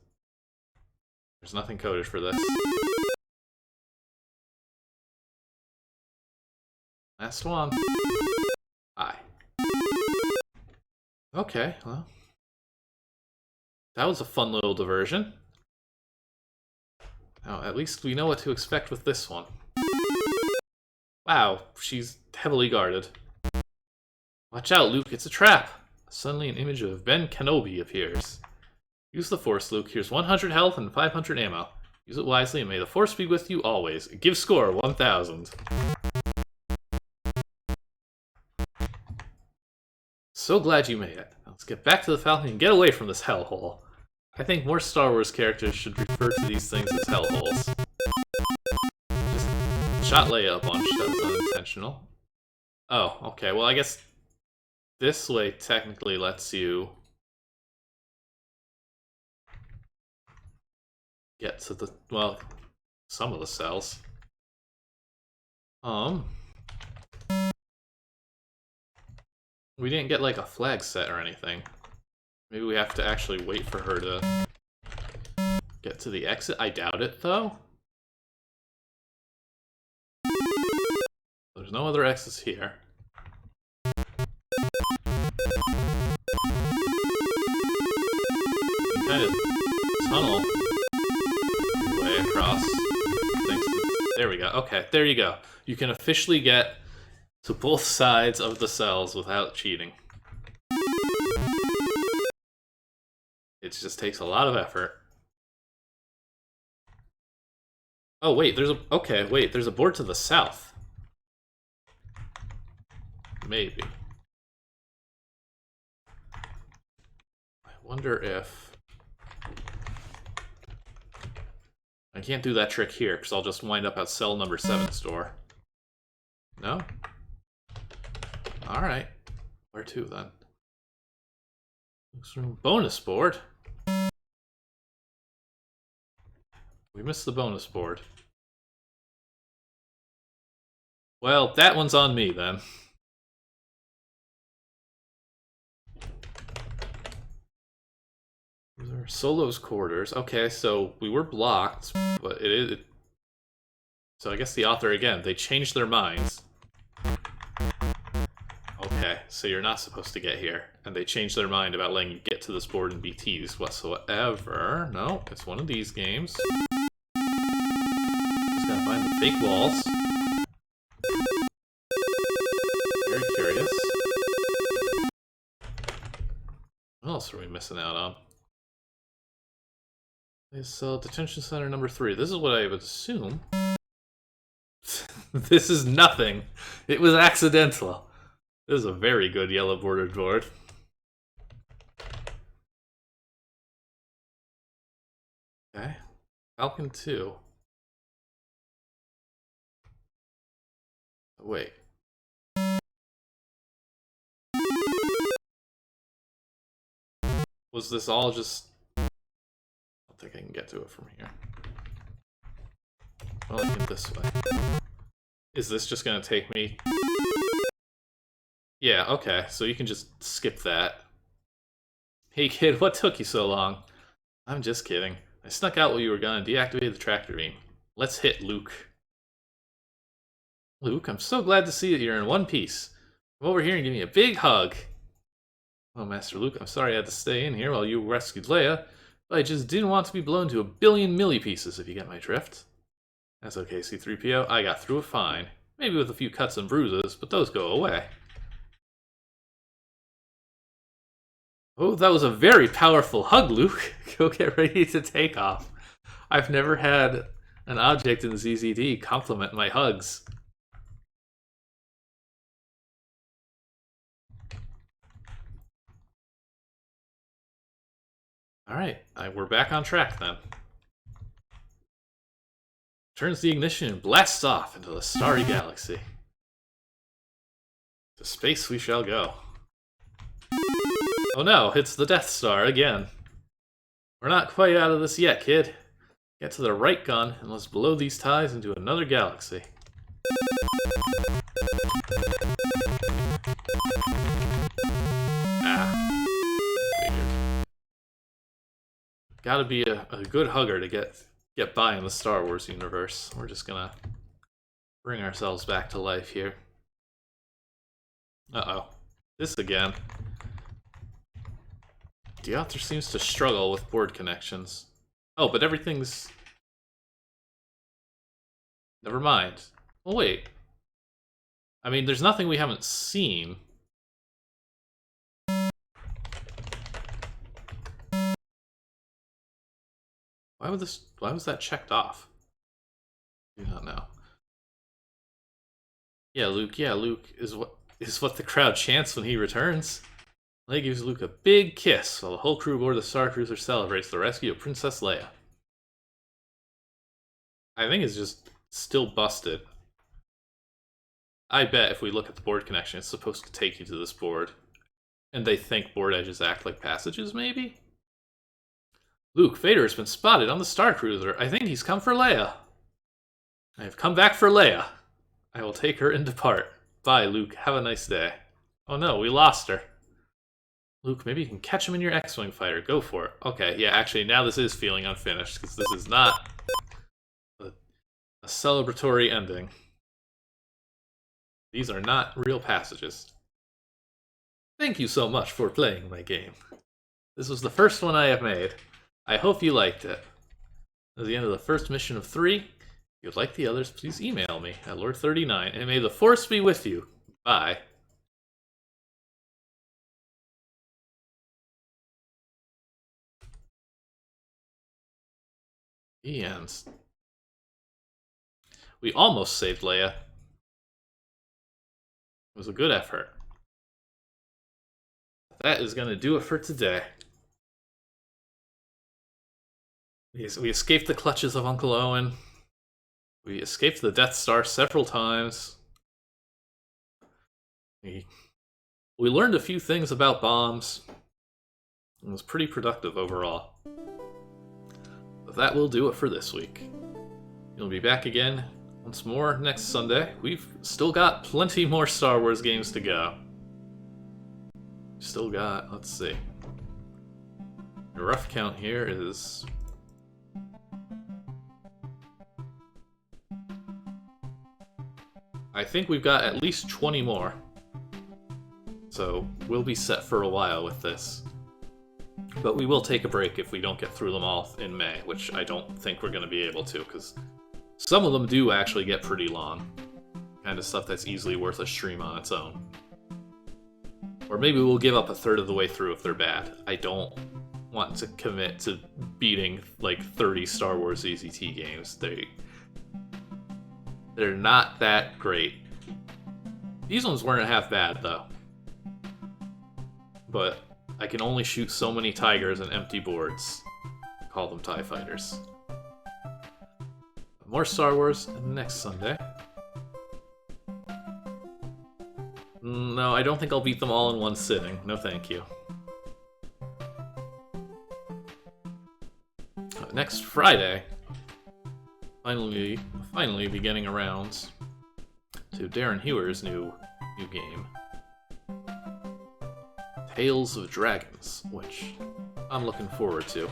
There's nothing coded for this. Last one. Hi. Okay, well. That was a fun little diversion. Now, at least we know what to expect with this one. Wow, she's heavily guarded. Watch out, Luke, it's a trap! Suddenly an image of Ben Kenobi appears. Use the Force, Luke. Here's 100 health and 500 ammo. Use it wisely and may the Force be with you always. Give score 1000. So glad you made it. Let's get back to the Falcon and get away from this hellhole. I think more Star Wars characters should refer to these things as hellholes. Just shot Leia a bunch, that was unintentional. Oh, okay, well I guess this way technically lets you get to the, well, some of the cells. We didn't get like a flag set or anything. Maybe we have to actually wait for her to get to the exit. I doubt it, though. There's no other exits here. You kind of tunnel your way across. There we go. Okay, there you go. You can officially get to both sides of the cells without cheating. It just takes a lot of effort. Oh, wait, there's a... Okay, wait, there's a board to the south. Maybe. I wonder if... I can't do that trick here, because I'll just wind up at cell number 7's door. No? Alright. Where to, then? Bonus board? We missed the bonus board. Well, that one's on me, then. These are Solo's quarters. Okay, so we were blocked, but it is... So I guess the author, again, they changed their minds. Okay, so you're not supposed to get here. And they changed their mind about letting you get to this board and be teased whatsoever. No, it's one of these games. Just gotta find the fake walls. Very curious. What else are we missing out on? They sell detention center number 3. This is what I would assume. This is nothing. It was accidental. This is a very good yellow bordered board. Okay. Falcon 2. Wait. Was this all just... I don't think I can get to it from here. Well, I can this way. Is this just gonna take me... Yeah, okay, so you can just skip that. Hey kid, what took you so long? I'm just kidding. I snuck out while you were gonna deactivate the tractor beam. Let's hit Luke. Luke, I'm so glad to see that you're in one piece. Come over here and give me a big hug. Oh, Master Luke, I'm sorry I had to stay in here while you rescued Leia, but I just didn't want to be blown to a billion millipieces, if you get my drift. That's okay, C-3PO. I got through it fine. Maybe with a few cuts and bruises, but those go away. Oh, that was a very powerful hug, Luke. Go get ready to take off. I've never had an object in ZZD compliment my hugs. Alright, we're back on track then. Turns the ignition and blasts off into the starry galaxy. To space we shall go. Oh no, it's the Death Star again. We're not quite out of this yet, kid. Get to the right gun and let's blow these ties into another galaxy. Ah. Figured. Gotta be a good hugger to get by in the Star Wars universe. We're just gonna bring ourselves back to life here. Uh-oh. This again. The author seems to struggle with board connections. Oh, but everything's... Never mind. Well, wait. I mean, there's nothing we haven't seen. Why was that checked off? I do not know. Yeah, Luke is what the crowd chants when he returns. Leia gives Luke a big kiss while the whole crew aboard the Star Cruiser celebrates the rescue of Princess Leia. I think it's just still busted. I bet if we look at the board connection, it's supposed to take you to this board. And they think board edges act like passages, maybe? Luke, Vader has been spotted on the Star Cruiser. I think he's come for Leia. I have come back for Leia. I will take her and depart. Bye, Luke. Have a nice day. Oh no, we lost her. Luke, maybe you can catch him in your X-Wing fighter. Go for it. Okay, yeah, actually, now this is feeling unfinished, because this is not a celebratory ending. These are not real passages. Thank you so much for playing my game. This was the first one I have made. I hope you liked it. At the end of the first mission of 3. If you'd like the others, please email me at Lord39, and may the Force be with you. Bye. The ends. We almost saved Leia. It was a good effort. That is going to do it for today. We escaped the clutches of Uncle Owen. We escaped the Death Star several times. We learned a few things about bombs. It was pretty productive overall. But that will do it for this week. You'll be back again once more next Sunday. We've still got plenty more Star Wars games to go. Still got, let's see. The rough count here is... I think we've got at least 20 more. So we'll be set for a while with this. But we will take a break if we don't get through them all in May, which I don't think we're going to be able to, because some of them do actually get pretty long. Kind of stuff that's easily worth a stream on its own. Or maybe we'll give up a third of the way through if they're bad. I don't want to commit to beating like 30 Star Wars ZZT games. They're not that great. These ones weren't half bad though. But I can only shoot so many tigers and empty boards. Call them TIE fighters. More Star Wars next Sunday. No, I don't think I'll beat them all in one sitting. No thank you. Next Friday, finally be getting around to Darren Hewer's new game. Tales of Dragons, which I'm looking forward to.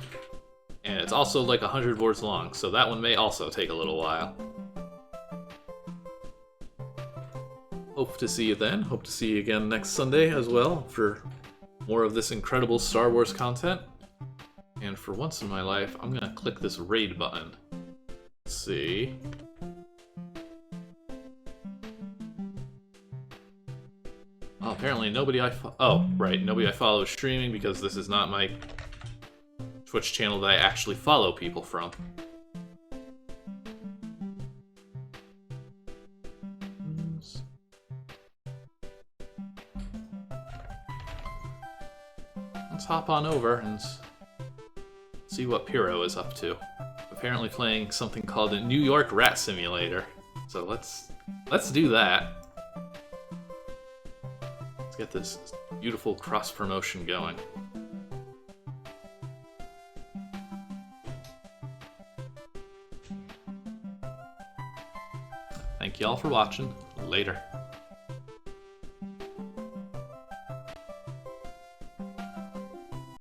And it's also like 100 boards long, so that one may also take a little while. Hope to see you then. Hope to see you again next Sunday as well for more of this incredible Star Wars content. And for once in my life, I'm gonna click this raid button. Let's see. Oh, apparently nobody nobody I follow is streaming because this is not my Twitch channel that I actually follow people from. Let's hop on over and see what Piro is up to. Apparently playing something called a New York Rat Simulator. So let's do that. Let's get this beautiful cross-promotion going. Thank you all for watching. Later.